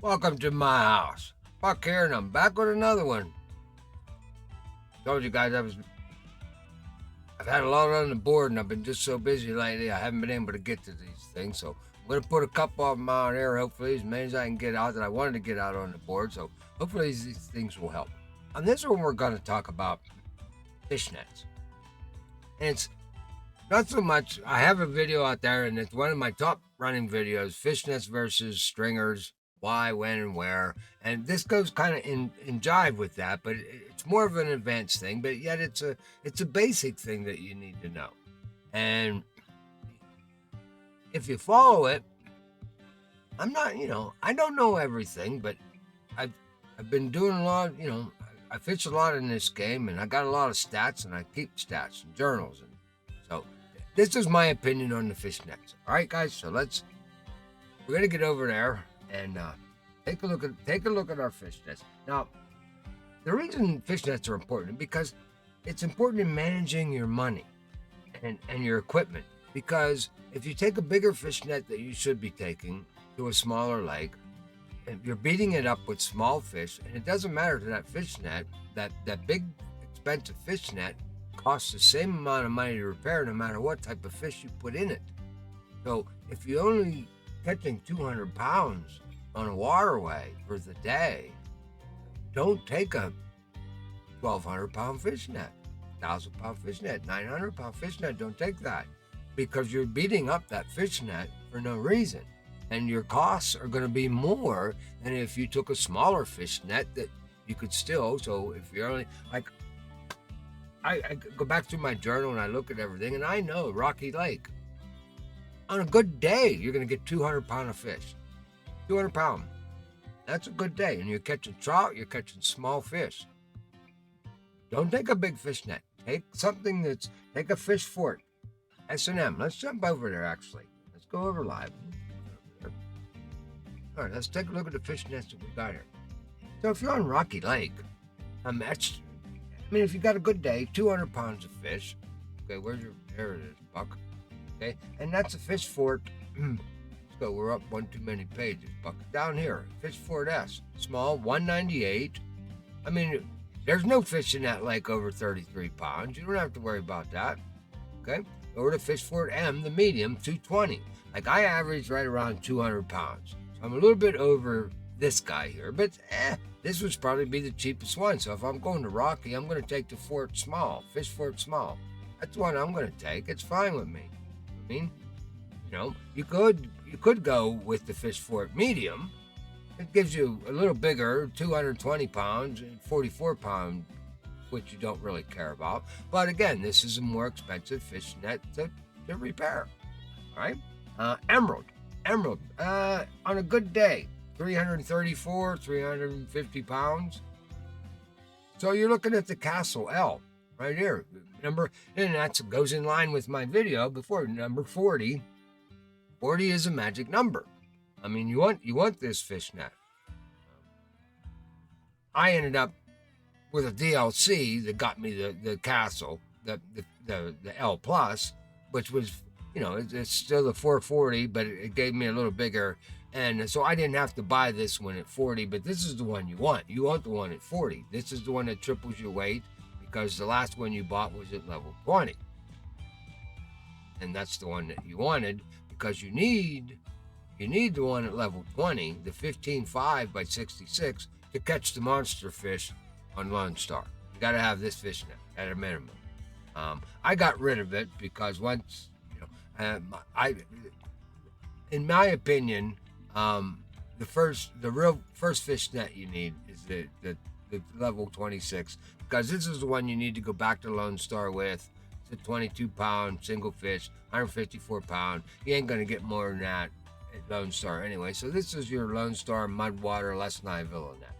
Welcome to my house. Buck here, and I'm back with another one. Told you guys I've had a lot on the board, and I've been just so busy lately. I haven't been able to get to these things, so I'm gonna put a couple of them on here. Hopefully, as many as I can get out that I wanted to get out on the board. So hopefully, these things will help. On this one, we're gonna talk about fishnets, and it's not so much. I have a video out there, and it's one of my top running videos: fishnets versus stringers. Why, when, and where. And this goes kind of in jive with that, but it's more of an advanced thing. But yet, it's a basic thing that you need to know. And if you follow it, I'm not, I don't know everything, but I've I've been doing a lot. I fish a lot in this game, and I got a lot of stats, and I keep stats and journals, and so this is my opinion on the fish nets. All right, guys. So we're gonna get over there and take a look at our fish nets. Now, the reason fish nets are important because it's important in managing your money and your equipment. Because if you take a bigger fish net that you should be taking to a smaller lake, and you're beating it up with small fish, and it doesn't matter to that fish net, that big expensive fish net costs the same amount of money to repair no matter what type of fish you put in it. So if you only catching 200 pounds on a waterway for the day, don't take a 1,200-pound fish net, 1,000-pound fish net, 900-pound fish net. Don't take that because you're beating up that fish net for no reason. And your costs are going to be more than if you took a smaller fish net that you could still. So if you're only like, I go back through my journal and I look at everything, and I know Rocky Lake, on a good day, you're going to get 200 pound of fish. 200 pound. That's a good day. And you're catching trout, you're catching small fish. Don't take a big fish net. Take a fish fort. S&M. Let's jump over there, actually. Let's go over live. All right, let's take a look at the fish nets that we got here. So if you're on Rocky Lake, if you got a good day, 200 pounds of fish. Okay, there it is, Buck. Okay, and that's a fish fort. Let's go, we're up one too many pages, Buck. Down here, fish fort S, small, 198. There's no fish in that lake over 33 pounds. You don't have to worry about that. Okay, over to fish fort M, the medium, 220. Like I average right around 200 pounds. So I'm a little bit over this guy here, but this would probably be the cheapest one. So if I'm going to Rocky, I'm going to take the Fort Small, Fish Fort Small. That's the one I'm going to take. It's fine with me. You could go with the Fish Fort Medium. It gives you a little bigger, 220 pounds and 44 pound, which you don't really care about. But again, this is a more expensive fish net to repair. All right. Emerald, on a good day, 334, 350 pounds. So you're looking at the Castle L right here. And that goes in line with my video before, number 40. 40 is a magic number. You want this fish net. I ended up with a DLC that got me the Castle, the L plus, which was, it's still the 440, but it gave me a little bigger. And so I didn't have to buy this one at 40, but this is the one you want. You want the one at 40. This is the one that triples your weight because the last one you bought was at level 20. And that's the one that you wanted because you need the one at level 20, the 15.5 by 66, to catch the monster fish on Lone Star. You got to have this fish net at a minimum. I got rid of it because once, in my opinion, the real first fish net you need is the level 26 because this is the one you need to go back to Lone Star with. It's a 22 pound single fish, 154 pound. You ain't gonna get more than that at Lone Star anyway. So this is your Lone Star Mudwater Lesni Villa net.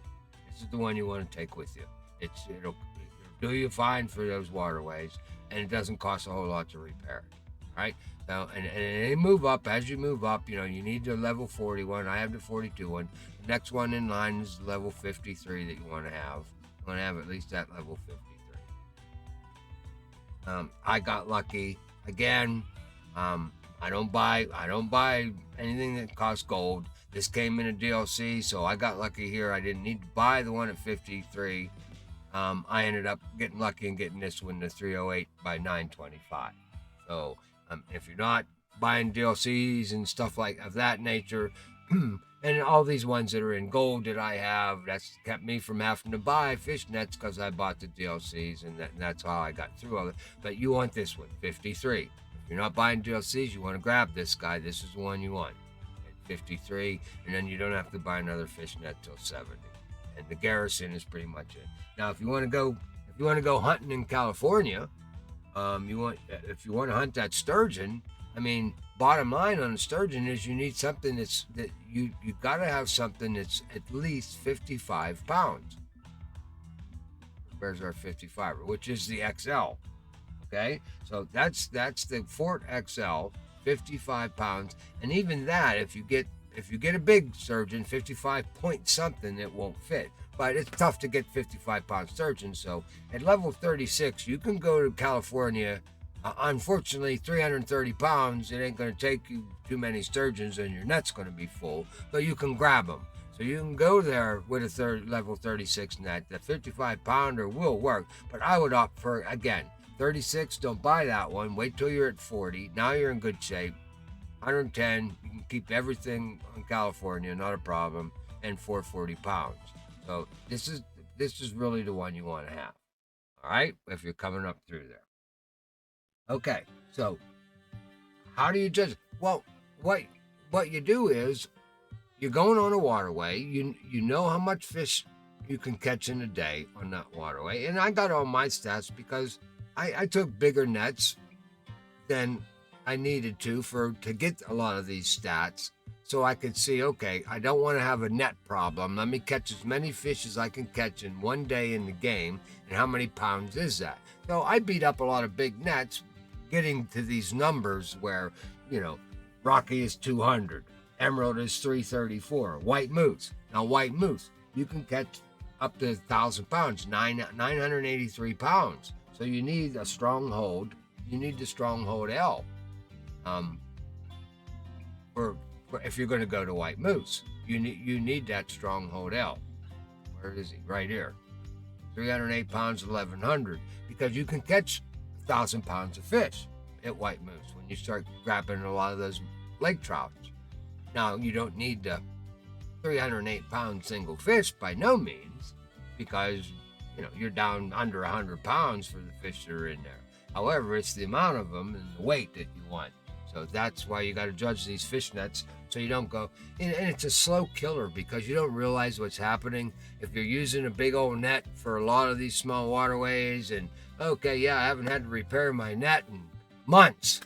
This is the one you want to take with you. It'll do you fine for those waterways, and it doesn't cost a whole lot to repair it. All right. So and they move up as you move up. You need the level 41. I have the 42 one. The next one in line is level 53 that you want to have. You want to have at least that level 53. I got lucky again. I don't buy anything that costs gold. This came in a DLC, so I got lucky here. I didn't need to buy the one at 53. I ended up getting lucky and getting this one, the 308 by 925. So if you're not buying DLCs and stuff like of that nature, and all these ones that are in gold that I have, that's kept me from having to buy fishnets because I bought the DLCs, and that's how I got through all it. But you want this one, 53. If you're not buying DLCs, you want to grab this guy. This is the one you want at 53, and then you don't have to buy another fishnet till 70. And the garrison is pretty much it. Now, if you want to go hunting in California, if you want to hunt that sturgeon, I mean, bottom line on a sturgeon is you need something that you got to have something that's at least 55 pounds. Where's our 55, which is the XL? Okay, so that's the Fort XL, 55 pounds, and even that, if you get a big sturgeon, 55 point something, it won't fit. But it's tough to get 55-pound sturgeon. So at level 36, you can go to California. Unfortunately, 330 pounds, it ain't going to take you too many sturgeons and your net's going to be full, but you can grab them. So you can go there with a level 36 net. The 55-pounder will work, but I would opt for, again, 36, don't buy that one. Wait till you're at 40. Now you're in good shape. 110, you can keep everything in California, not a problem, and 440 pounds. So this is really the one you want to have. All right, if you're coming up through there. Okay, so how do you judge? Well, what you do is you're going on a waterway. You know how much fish you can catch in a day on that waterway, and I got all my stats because I took bigger nets than I needed to get a lot of these stats, so I could see, okay, I don't want to have a net problem. Let me catch as many fish as I can catch in one day in the game, and how many pounds is that? So I beat up a lot of big nets, getting to these numbers where, Rocky is 200, Emerald is 334, White Moose. Now, White Moose, you can catch up to 1,000 pounds, 983 pounds. So you need a stronghold. You need the stronghold L. For if you're going to go to White Moose, you need that stronghold L. Where is he? Right here. 308 pounds, 1,100, because you can catch 1,000 pounds of fish at White Moose when you start grabbing a lot of those lake trouts. Now, you don't need the 308 pound single fish by no means, because you're down under 100 pounds for the fish that are in there. However, it's the amount of them and the weight that you want. So that's why you got to judge these fish nets so you don't go, and it's a slow killer because you don't realize what's happening. If you're using a big old net for a lot of these small waterways and, okay, yeah, I haven't had to repair my net in months.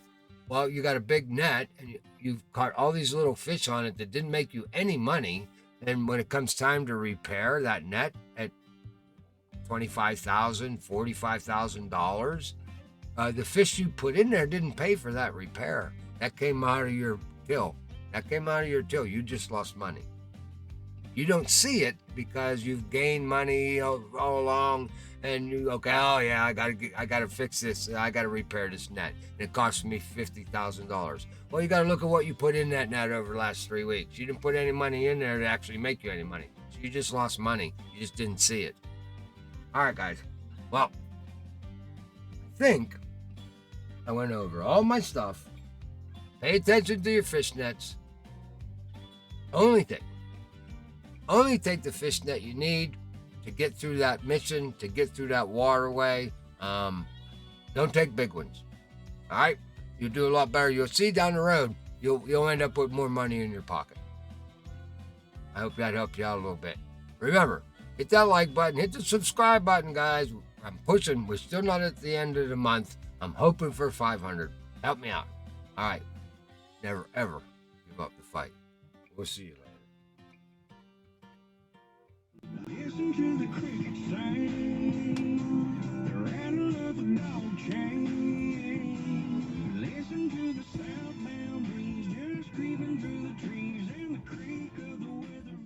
Well, you got a big net and you've caught all these little fish on it that didn't make you any money. And when it comes time to repair that net at $25,000, $45,000, the fish you put in there didn't pay for that repair. That came out of your till. You just lost money. You don't see it because you've gained money all along, and oh yeah, I gotta fix this. I gotta repair this net. And it cost me $50,000. Well, you gotta look at what you put in that net over the last 3 weeks. You didn't put any money in there to actually make you any money. So you just lost money. You just didn't see it. All right, guys. Well, I think I went over all my stuff. Pay attention to your fish nets. Only take the fish net you need to get through that mission, to get through that waterway. Don't take big ones. All right? You'll do a lot better. You'll see down the road, you'll end up with more money in your pocket. I hope that helped you out a little bit. Remember, hit that like button, hit the subscribe button, guys. I'm pushing. We're still not at the end of the month. I'm hoping for 500. Help me out. All right. Never, ever give up the fight. We'll see you later. Listen to the cricket sing, the rattle of a dog chain. Listen to the southbound breeze just creeping through the trees and the creak of the weather.